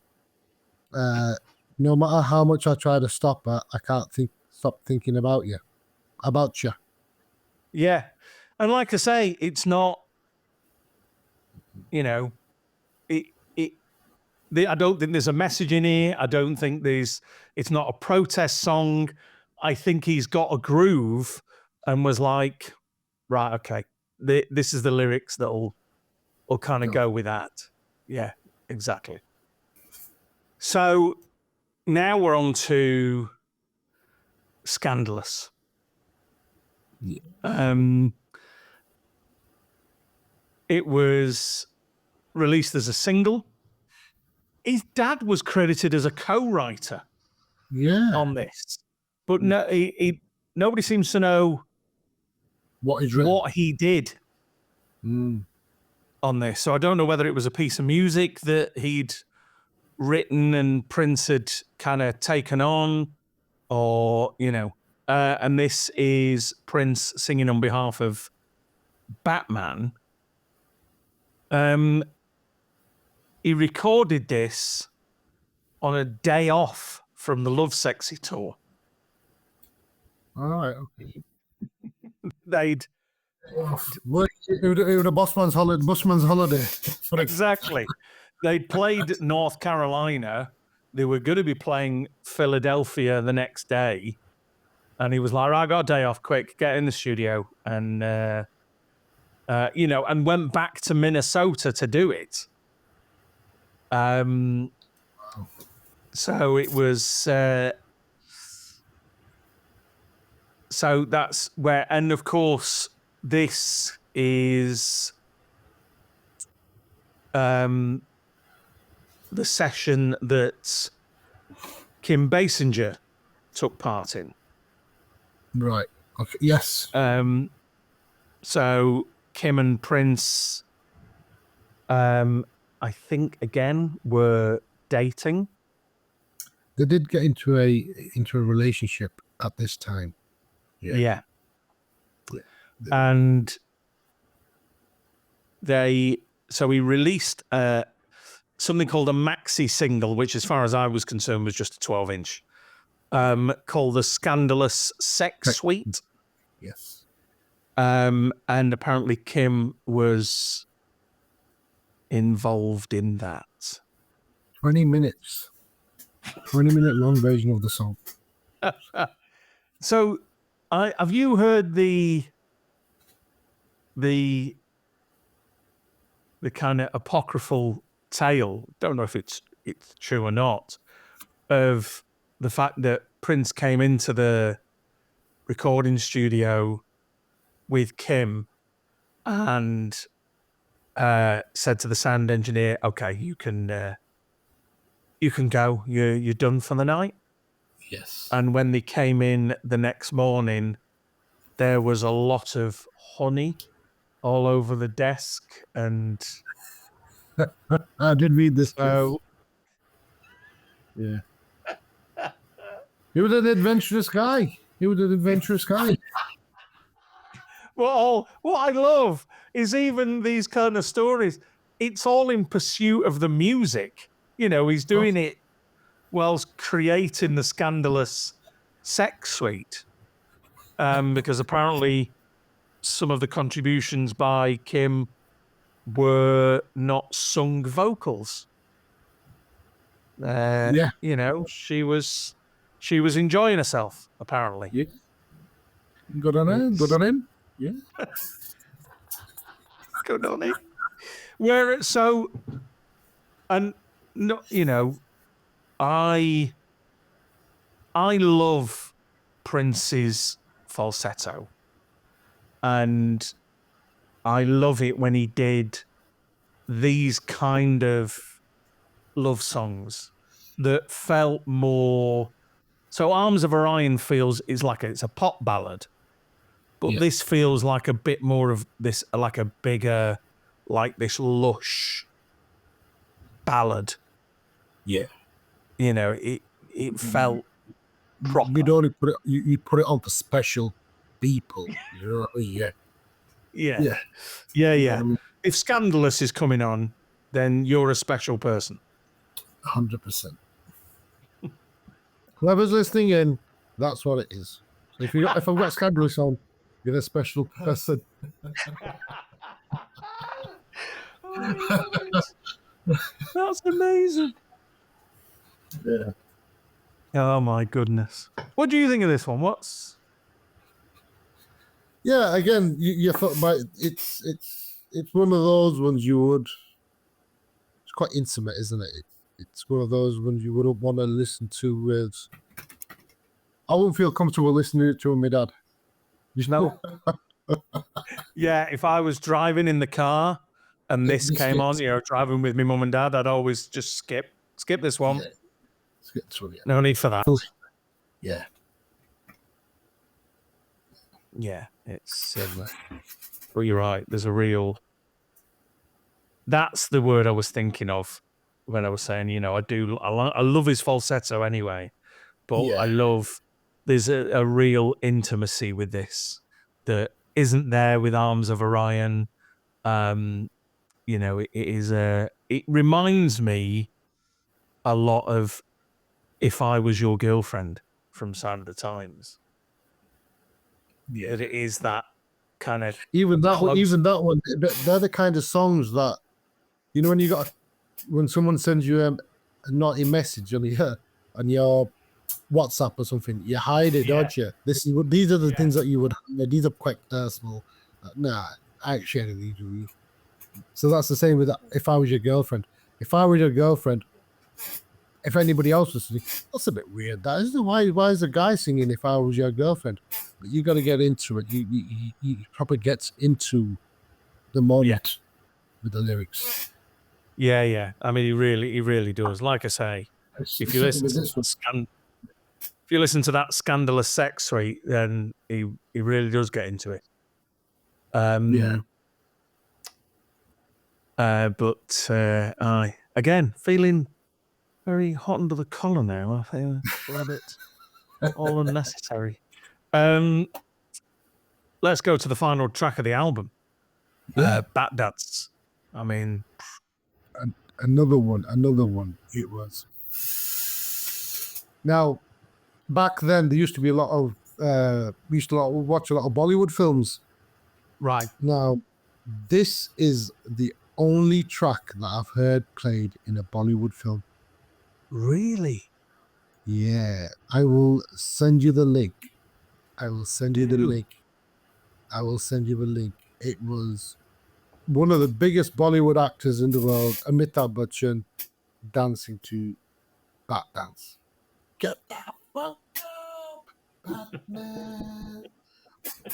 no matter how much I try to stop, I can't stop thinking about you. Yeah. And like I say, it's not, you know, it, it, I don't think there's a message in here. I don't think it's not a protest song. I think he's got a groove and was like, right, okay, this is the lyrics that'll kind of go with that. Yeah, exactly. So now we're on to Scandalous. Yeah. It was released as a single. His dad was credited as a co-writer on this, but no, nobody seems to know what he did on this. So I don't know whether it was a piece of music that he'd written and Prince had kind of taken on, or and this is Prince singing on behalf of Batman. He recorded this on a day off from the Love Sexy tour. All right. Okay. They'd it was a busman's holiday. Exactly. They'd played North Carolina. They were going to be playing Philadelphia the next day. And he was like, I got a day off, quick, get in the studio. And, and went back to Minnesota to do it. So it was, so that's where, and of course, this is the session that Kim Basinger took part in. Right. Okay. Yes. So Kim and Prince, I think again were dating. They did get into a relationship at this time. Yeah. And he released something called a maxi single, which as far as I was concerned was just a 12-inch, called The Scandalous Sex Suite. Yes. And apparently Kim was involved in that. 20 minutes. 20-minute long version of the song. So, have you heard the kind of apocryphal tale? Don't know if it's true or not, of the fact that Prince came into the recording studio with Kim and said to the sound engineer, "Okay, you can go. You're done for the night." Yes. And when they came in the next morning, there was a lot of honey all over the desk, and I did read this. So, yeah. He was an adventurous guy. Well, what I love is even these kind of stories, it's all in pursuit of the music. He's doing it whilst creating the Scandalous Sex Suite. Because apparently some of the contributions by Kim were not sung vocals. Yeah. She was enjoying herself, apparently. Yeah. Good on him. Yeah. Good on him. I love Prince's falsetto, and I love it when he did these kind of love songs that felt more. So Arms of Orion it's a pop ballad, but this feels like a bit more of this, like a bigger, like this lush ballad. Yeah. It felt proper. You'd only put it. You put it on for special people. You know what I mean? Yeah. Yeah. If Scandalous is coming on, then you're a special person. 100%. Whoever's listening in, that's what it is. So if I've got Scandalous on, you're a special person. I love it. That's amazing. Yeah. Oh my goodness. What do you think of this one? Yeah, again, you thought about it's one of those ones you would. It's quite intimate, isn't it? It's one of those ones you wouldn't want to listen to with. I wouldn't feel comfortable listening to with my dad. No. Yeah, if I was driving in the car and this came on, driving with my mum and dad, I'd always just skip this one. Yeah. No need for that. Yeah. Yeah, it's. But you're right. There's a real. That's the word I was thinking of when I was saying, I love his falsetto anyway, but I love. There's a real intimacy with this that isn't there with Arms of Orion. It is it reminds me a lot of If I Was Your Girlfriend from Sign of the Times. Yeah, it is that kind of even that one. They're the kind of songs that when someone sends you a naughty message on your WhatsApp or something, you hide it, don't you? These are the things that you would. These are quite personal. Nah, I ain't sharing these with you. So that's the same with If I Was Your Girlfriend. If I was your girlfriend, if anybody else was singing, that's a bit weird. That isn't why is a guy singing If I Was Your Girlfriend? But you got to get into it. You probably gets into the moment with the lyrics. Yeah. I mean, he really does. Like I say, if you listen to that Scandalous Sex Suite, then he really does get into it. But I again feeling very hot under the collar now. I feel a little bit all unnecessary. Let's go to the final track of the album. Bat Dance. I mean, another one. It was. Now, back then there used to be a lot of we used to watch a lot of Bollywood films. Right. Now, this is the only track that I've heard played in a Bollywood film. Really? Yeah. I will send you the link. It was one of the biggest Bollywood actors in the world, Amitabh Bachchan, dancing to Bat Dance. Get that fuck up, Batman.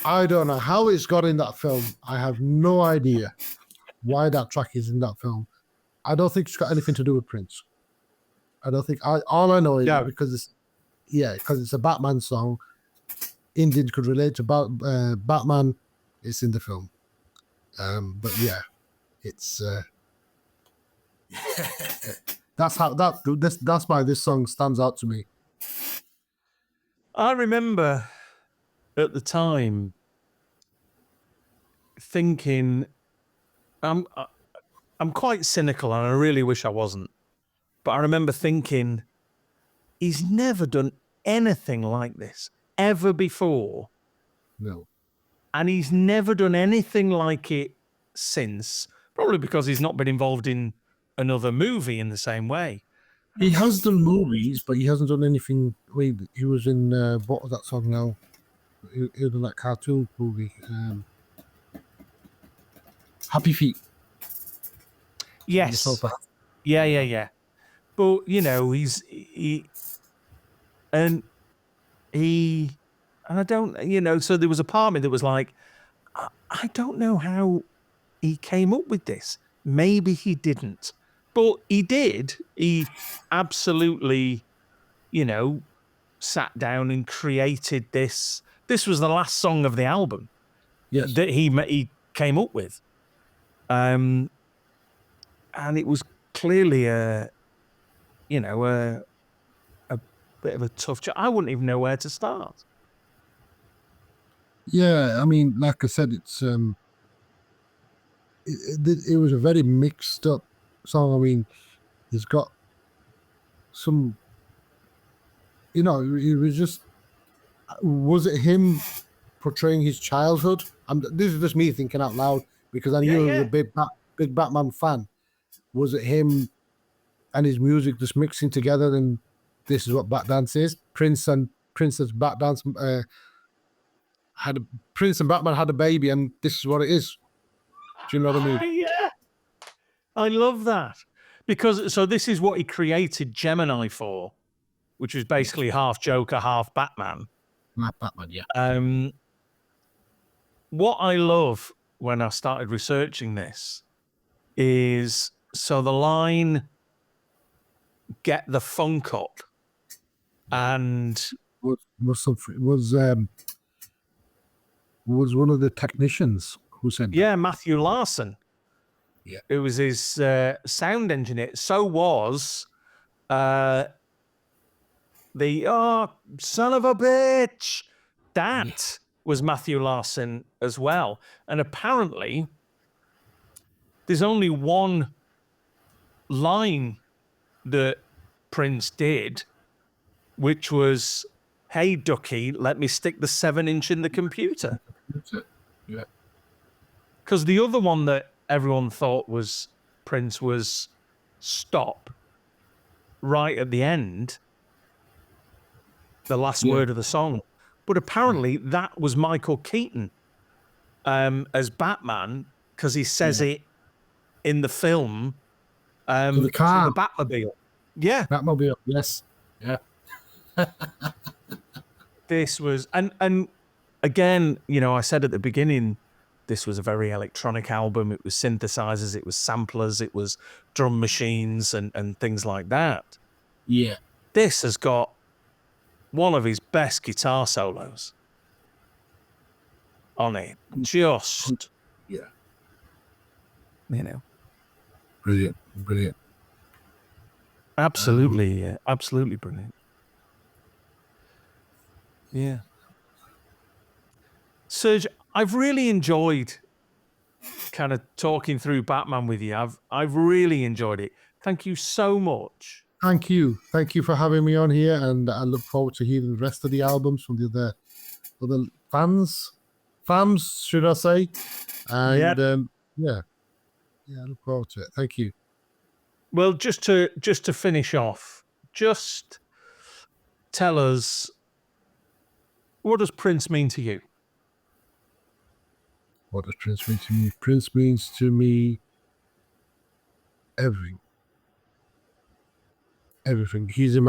I don't know how it's got in that film. I have no idea why that track is in that film. I don't think it's got anything to do with Prince. I don't think. All I know is because it's a Batman song. Indians could relate to Batman. It's in the film. But yeah, it's that's why this song stands out to me. I remember at the time thinking, I'm quite cynical, and I really wish I wasn't. But I remember thinking, he's never done anything like this ever before. No. And he's never done anything like it since, probably because he's not been involved in another movie in the same way. He has done movies, but he hasn't done anything. Wait, he was in what was that song now? He was in that cartoon movie, Happy Feet. Yes. Yeah. But and I don't, so there was a part of me that was like, I don't know how he came up with this. Maybe he didn't, but he did. He absolutely, sat down and created this. This was the last song of the album that he came up with. And it was clearly a bit of a tough job. I wouldn't even know where to start. Yeah, I mean, like I said, it's it was a very mixed up song. I mean, it's got some you know, it was just, was it him portraying his childhood? This is just me thinking out loud because I knew he was a big Batman fan. Was it him and his music just mixing together, and this is what Bat Dance is? Prince and Princess Bat Dance Prince and Batman had a baby, and this is what it is. Do you know what I mean? Yeah, I love that, because so this is what he created Gemini for, which was basically half Joker, half Batman. Batman, yeah. What I love when I started researching this is, so the line "get the funk up" and was one of the technicians who said that. Matthew Larson. Yeah, it was his sound engineer. So was the son of a bitch. That was Matthew Larson as well. And apparently, there's only one line that Prince did, which was, "Hey, Ducky, let me stick the 7-inch in the computer." that's it. Yeah. Because the other one that everyone thought was Prince was "Stop," right at the end, the last word of the song. But apparently that was Michael Keaton as Batman, because he says it in the film To the car. to the Batmobile. Yeah. Batmobile, yes. Yeah. This was, and again, you know, I said at the beginning, this was a very electronic album. It was synthesizers, it was samplers, it was drum machines and things like that. Yeah. This has got one of his best guitar solos on it. Just, yeah, you know, brilliant. Absolutely, absolutely brilliant. Yeah. Serj, I've really enjoyed kind of talking through Batman with you. I've really enjoyed it. Thank you so much. Thank you for having me on here, and I look forward to hearing the rest of the albums from the other fans, should I say? And yeah, I look forward to it. Thank you. Well, just to finish off, just tell us, what does Prince mean to you? What does Prince mean to me? Prince means to me everything. Everything. He's in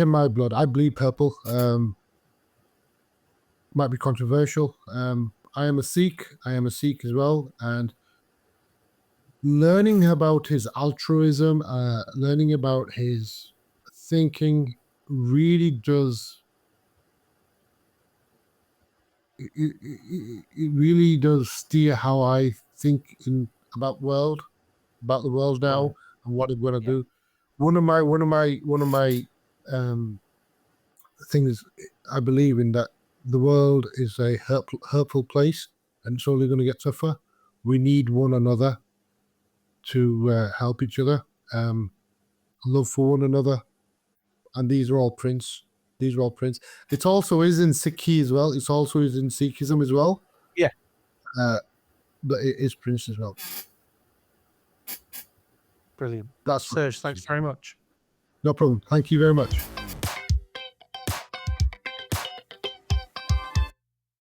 my blood. I bleed purple. Might be controversial. I am a Sikh. As well, and learning about his altruism, learning about his thinking, really does. It really does steer how I think about the world now, and what I'm going to do. One of my things, I believe in that the world is a hurtful place, and it's only going to get tougher. We need one another to help each other, love for one another, and these are all Prince. It also is in Sikhi as well. It's also is in Sikhism as well. Yeah. But it is Prince as well. Brilliant. That's Serj, thanks very much. No problem. Thank you very much.